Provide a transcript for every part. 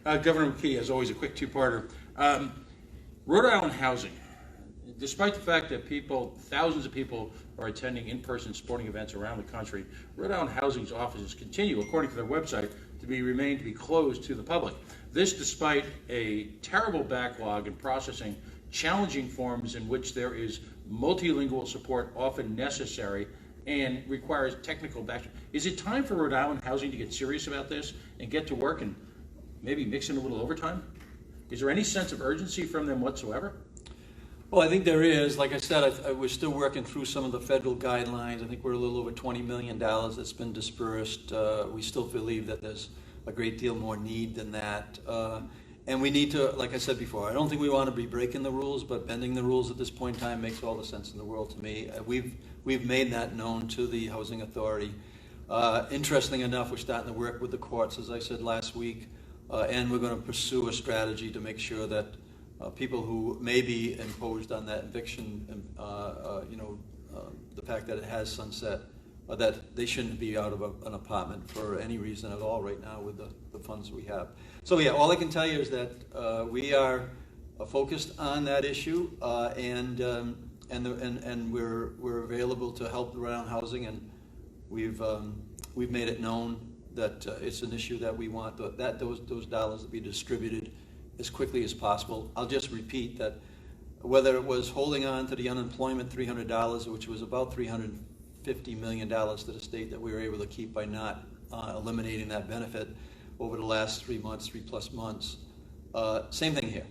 Governor McKee, as always, a quick two-parter. Rhode Island housing. Despite the fact that thousands of people are attending in-person sporting events around the country, Rhode Island Housing's offices continue, according to their website, to remain closed to the public. This despite a terrible backlog in processing challenging forms in which there is multilingual support often necessary and requires technical background. Is it time for Rhode Island Housing to get serious about this and get to work and maybe mix in a little overtime? Is there any sense of urgency from them whatsoever? Well, I think there is. Like I said, we're still working through some of the federal guidelines. I think we're a little over $20 million that's been dispersed. We still believe that there's a great deal more need than that. And we need to, like I said before, I don't think we want to be breaking the rules, but bending the rules at this point in time makes all the sense in the world to me. We've made that known to the Housing Authority. Interestingly enough, we're starting to work with the courts, as I said last week, and we're going to pursue a strategy to make sure that people who may be imposed on that eviction, the fact that it has sunset, that they shouldn't be out of an apartment for any reason at all right now with the funds we have. So yeah, all I can tell you is that we are focused on that issue, and we're available to help around housing, and we've made it known that it's an issue that we want those dollars to be distributed as quickly as possible. I'll just repeat that whether it was holding on to the unemployment $300, which was about $350 million to the state that we were able to keep by not eliminating that benefit over the last 3 plus months. Same thing here.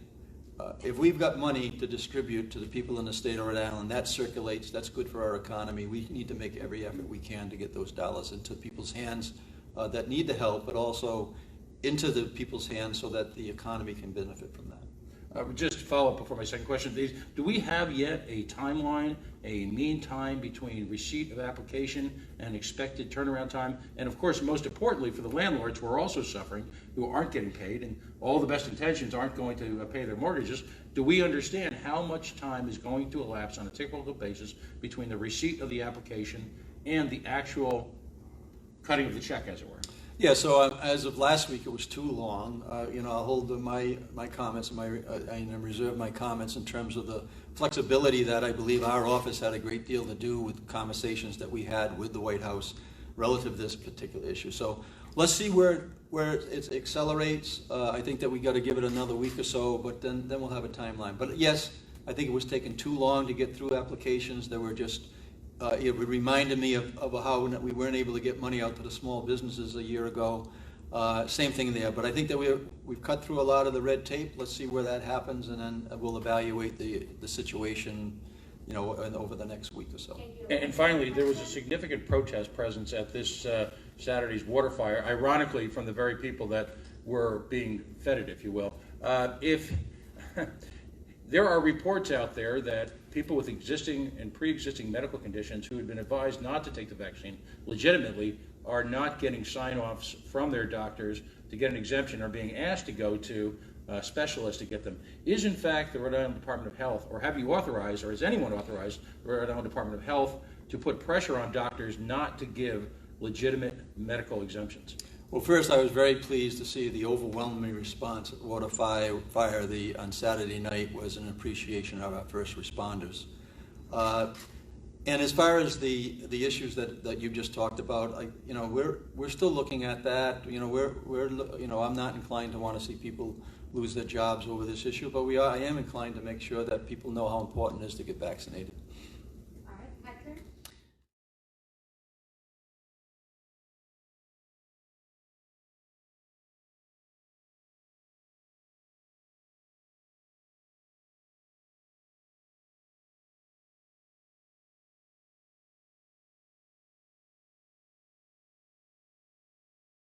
If we've got money to distribute to the people in the state of Rhode Island, that circulates, that's good for our economy. We need to make every effort we can to get those dollars into people's hands that need the help, but also into the people's hands so that the economy can benefit from that. Just to follow up before my second question, do we have yet a timeline, a mean time between receipt of application and expected turnaround time? And of course, most importantly, for the landlords who are also suffering, who aren't getting paid, and all the best intentions aren't going to pay their mortgages, do we understand how much time is going to elapse on a typical basis between the receipt of the application and the actual cutting of the check, as it were? Yeah, so as of last week, it was too long. I'll hold my comments and reserve my comments in terms of the flexibility that I believe our office had a great deal to do with conversations that we had with the White House relative to this particular issue. So let's see where it accelerates. I think that we got to give it another week or so, but then we'll have a timeline. But yes, I think it was taking too long to get through applications. There were just it reminded me of how we weren't able to get money out to the small businesses a year ago. Same thing there, but I think that we've cut through a lot of the red tape. Let's see where that happens, and then we'll evaluate the situation, over the next week or so. And finally, there was a significant protest presence at this Saturday's water fire, ironically from the very people that were being feted, if you will. If there are reports out there that people with existing and pre-existing medical conditions who had been advised not to take the vaccine legitimately are not getting sign-offs from their doctors to get an exemption, or being asked to go to specialists to get them. Is in fact the Rhode Island Department of Health, or have you authorized, or has anyone authorized the Rhode Island Department of Health to put pressure on doctors not to give legitimate medical exemptions? Well, first, I was very pleased to see the overwhelming response at Water Fire on Saturday night was an appreciation of our first responders. And as far as the issues that you just talked about, we're still looking at that. I'm not inclined to want to see people lose their jobs over this issue, but I am inclined to make sure that people know how important it is to get vaccinated.